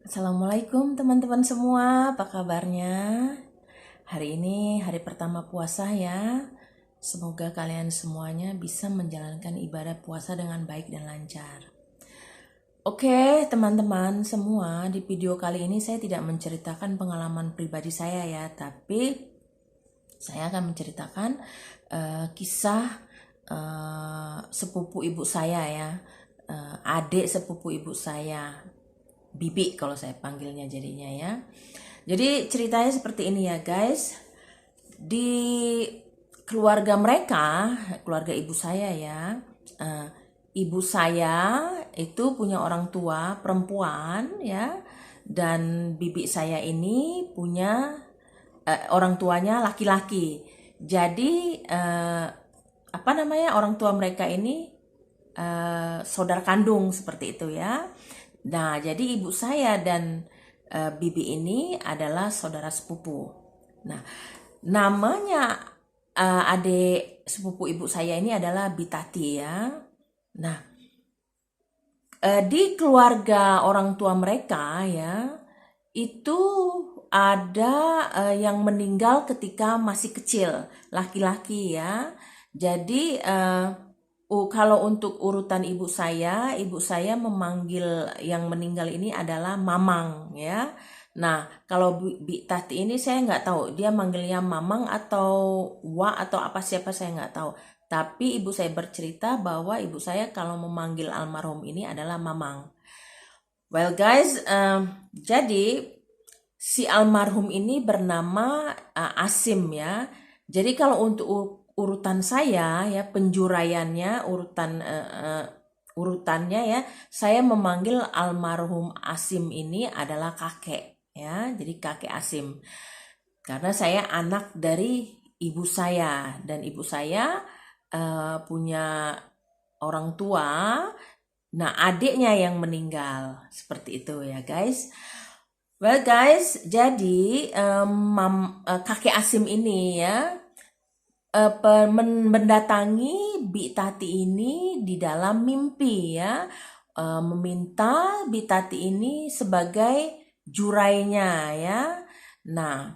Assalamualaikum teman-teman semua, apa kabarnya? Hari ini hari pertama puasa ya. Semoga kalian semuanya bisa menjalankan ibadah puasa dengan baik dan lancar. Oke teman-teman semua, di video kali ini saya tidak menceritakan pengalaman pribadi saya ya, tapi saya akan menceritakan kisah sepupu ibu saya ya, adik sepupu ibu saya. Bibi kalau saya panggilnya jadinya ya. Jadi ceritanya seperti ini ya guys. Di keluarga mereka, keluarga ibu saya ya. Ibu saya itu punya orang tua perempuan ya. Dan bibi saya ini punya orang tuanya laki-laki. Jadi orang tua mereka ini saudara kandung seperti itu ya. Nah, jadi ibu saya dan bibi ini adalah saudara sepupu. Nah, namanya adik sepupu ibu saya ini adalah Bitati ya. Nah, di keluarga orang tua mereka ya, itu ada yang meninggal ketika masih kecil, laki-laki ya. Jadi kalau untuk urutan ibu saya memanggil yang meninggal ini adalah Mamang ya. Nah, kalau Bi Tati ini saya nggak tahu dia manggilnya Mamang atau Wa atau apa siapa saya nggak tahu. Tapi ibu saya bercerita bahwa ibu saya kalau memanggil almarhum ini adalah Mamang. Well guys, jadi si almarhum ini bernama Asim ya. Jadi kalau untuk urutan saya ya, penjuraiannya urutannya ya, saya memanggil almarhum Asim ini adalah kakek ya. Jadi kakek Asim. Karena saya anak dari ibu saya dan ibu saya punya orang tua. Nah, adiknya yang meninggal. Seperti itu ya, guys. Well guys, jadi kakek Asim ini ya mendatangi Bi Tati ini di dalam mimpi ya, meminta Bi Tati ini sebagai jurainya ya. Nah,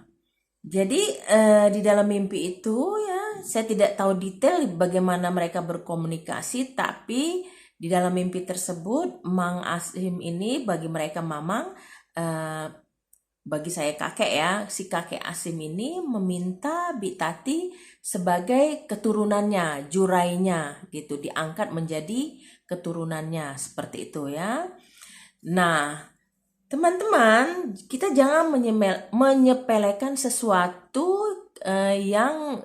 jadi di dalam mimpi itu ya, saya tidak tahu detail bagaimana mereka berkomunikasi, tapi di dalam mimpi tersebut Mang Asim ini bagi mereka Mamang, bagi saya kakek ya, si kakek Asim ini meminta Bi Tati sebagai keturunannya, jurainya gitu, diangkat menjadi keturunannya seperti itu ya. Nah, teman-teman, kita jangan menyepelekan sesuatu yang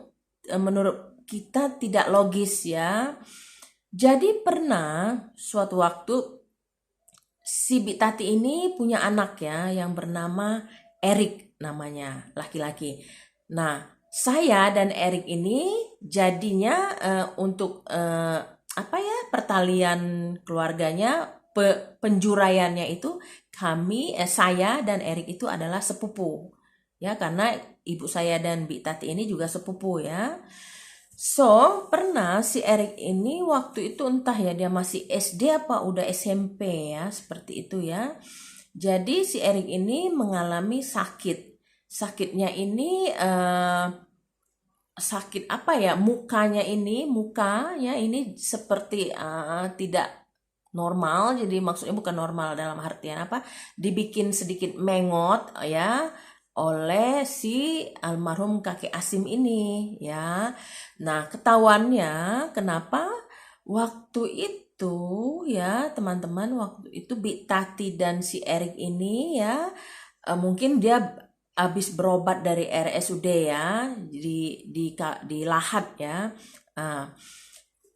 menurut kita tidak logis ya. Jadi pernah suatu waktu si Bi Tati ini punya anak ya yang bernama Erik namanya, laki-laki. Nah, saya dan Erik ini jadinya untuk pertalian keluarganya, penjuraiannya itu kami, saya dan Erik itu adalah sepupu. Ya, karena ibu saya dan Bi Tati ini juga sepupu ya. So, pernah si Erik ini waktu itu entah ya dia masih SD apa udah SMP ya, seperti itu ya. Jadi si Erik ini mengalami sakit. Sakitnya ini sakit apa ya? Mukanya ini seperti tidak normal. Jadi maksudnya bukan normal dalam artian apa? Dibikin sedikit mengot ya oleh si almarhum kakek Asim ini ya. Nah, ketahuannya kenapa waktu itu ya teman-teman, waktu itu Bi Tati dan si Erik ini ya mungkin dia habis berobat dari RSUD ya, di Lahat ya.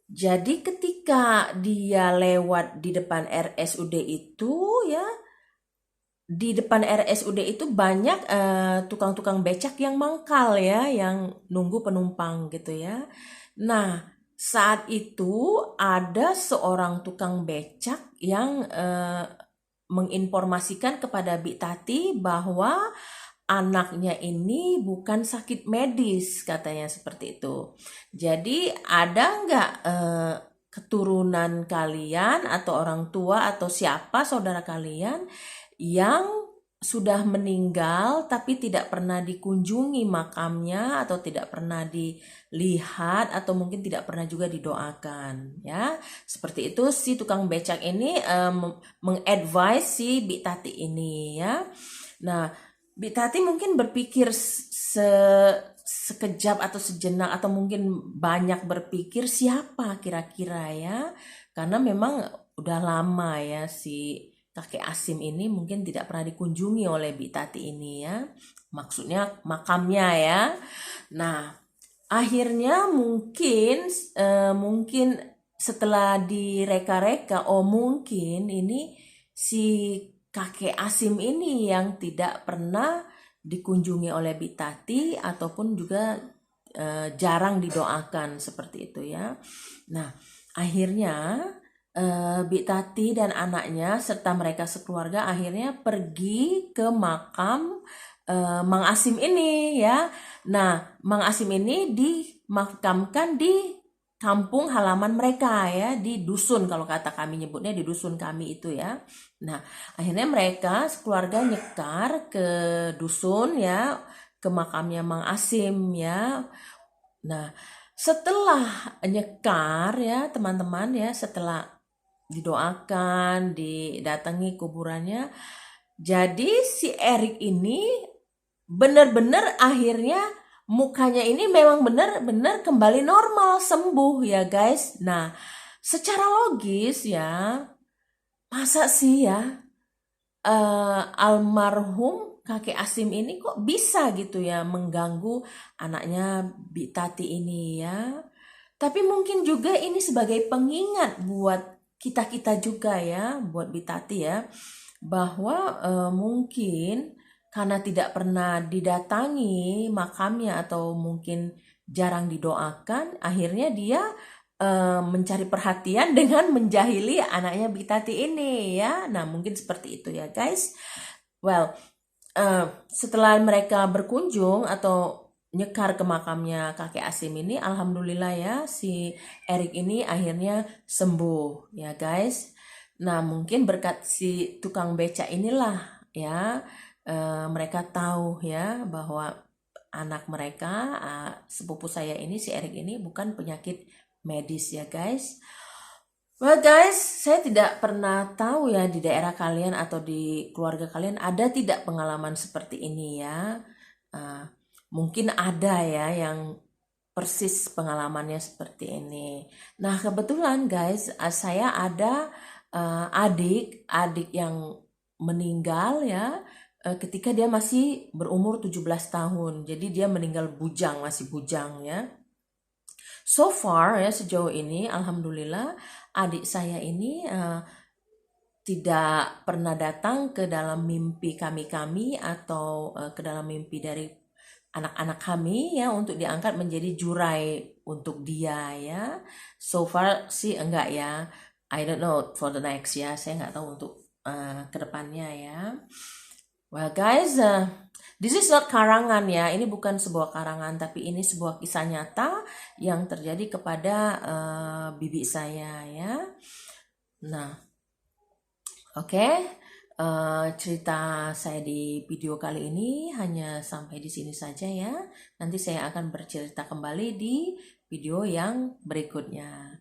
Jadi ketika dia lewat di depan RSUD itu ya, di depan RSUD itu banyak tukang-tukang becak yang mangkal ya, yang nunggu penumpang gitu ya. Nah, saat itu ada seorang tukang becak yang menginformasikan kepada Bi Tati bahwa anaknya ini bukan sakit medis, katanya seperti itu. Jadi ada nggak keturunan kalian atau orang tua atau siapa saudara kalian yang sudah meninggal tapi tidak pernah dikunjungi makamnya atau tidak pernah dilihat atau mungkin tidak pernah juga didoakan ya. Seperti itu si tukang becak ini mengadvise si Bik Tati ini ya. Nah, Bik Tati mungkin berpikir sekejap atau sejenak atau mungkin banyak berpikir siapa kira-kira ya. Karena memang udah lama ya si kakek Asim ini mungkin tidak pernah dikunjungi oleh Bik Tati ini ya. Maksudnya makamnya ya. Nah, akhirnya mungkin setelah direka-reka, oh mungkin ini si kakek Asim ini yang tidak pernah dikunjungi oleh Bik Tati ataupun juga jarang didoakan seperti itu ya. Nah, akhirnya Bik Tati dan anaknya serta mereka sekeluarga akhirnya pergi ke makam Mang Asim ini ya. Nah, Mang Asim ini dimakamkan di kampung halaman mereka ya, di dusun kalau kata kami nyebutnya di dusun kami itu ya. Nah, akhirnya mereka sekeluarga nyekar ke dusun ya, ke makamnya Mang Asim ya. Nah, setelah nyekar ya teman-teman ya, setelah didoakan, didatangi kuburannya. Jadi si Erik ini benar-benar akhirnya mukanya ini memang benar-benar kembali normal, sembuh ya guys. Nah, secara logis ya, masa sih ya almarhum kakek Asim ini kok bisa gitu ya mengganggu anaknya Bik Tati ini ya. Tapi mungkin juga ini sebagai pengingat buat kita-kita juga ya, buat Bik Tati ya, bahwa mungkin karena tidak pernah didatangi makamnya atau mungkin jarang didoakan, akhirnya dia mencari perhatian dengan menjahili anaknya Bik Tati ini ya. Nah, mungkin seperti itu ya guys. Well, setelah mereka berkunjung atau nyekar ke makamnya kakek Asim ini, alhamdulillah ya si Erik ini akhirnya sembuh ya guys. Nah, mungkin berkat si tukang beca inilah ya mereka tahu ya bahwa anak mereka sepupu saya ini si Erik ini bukan penyakit medis ya guys. Well guys, saya tidak pernah tahu ya di daerah kalian atau di keluarga kalian ada tidak pengalaman seperti ini ya. Uh, Mungkin ada ya yang persis pengalamannya seperti ini. Nah kebetulan guys, saya ada adik yang meninggal ya ketika dia masih berumur 17 tahun. Jadi dia meninggal bujang, masih bujang ya. So far ya sejauh ini alhamdulillah adik saya ini tidak pernah datang ke dalam mimpi kami atau ke dalam mimpi dari anak-anak kami ya untuk diangkat menjadi jurai untuk dia ya. So far sih enggak ya. I don't know for the next ya. Saya nggak tahu untuk kedepannya ya. Well guys, this is not karangan ya. Ini bukan sebuah karangan, tapi ini sebuah kisah nyata yang terjadi kepada bibi saya ya. Nah, oke. Cerita saya di video kali ini hanya sampai di sini saja ya. Nanti saya akan bercerita kembali di video yang berikutnya.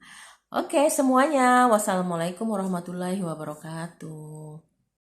Oke semuanya, wassalamualaikum warahmatullahi wabarakatuh.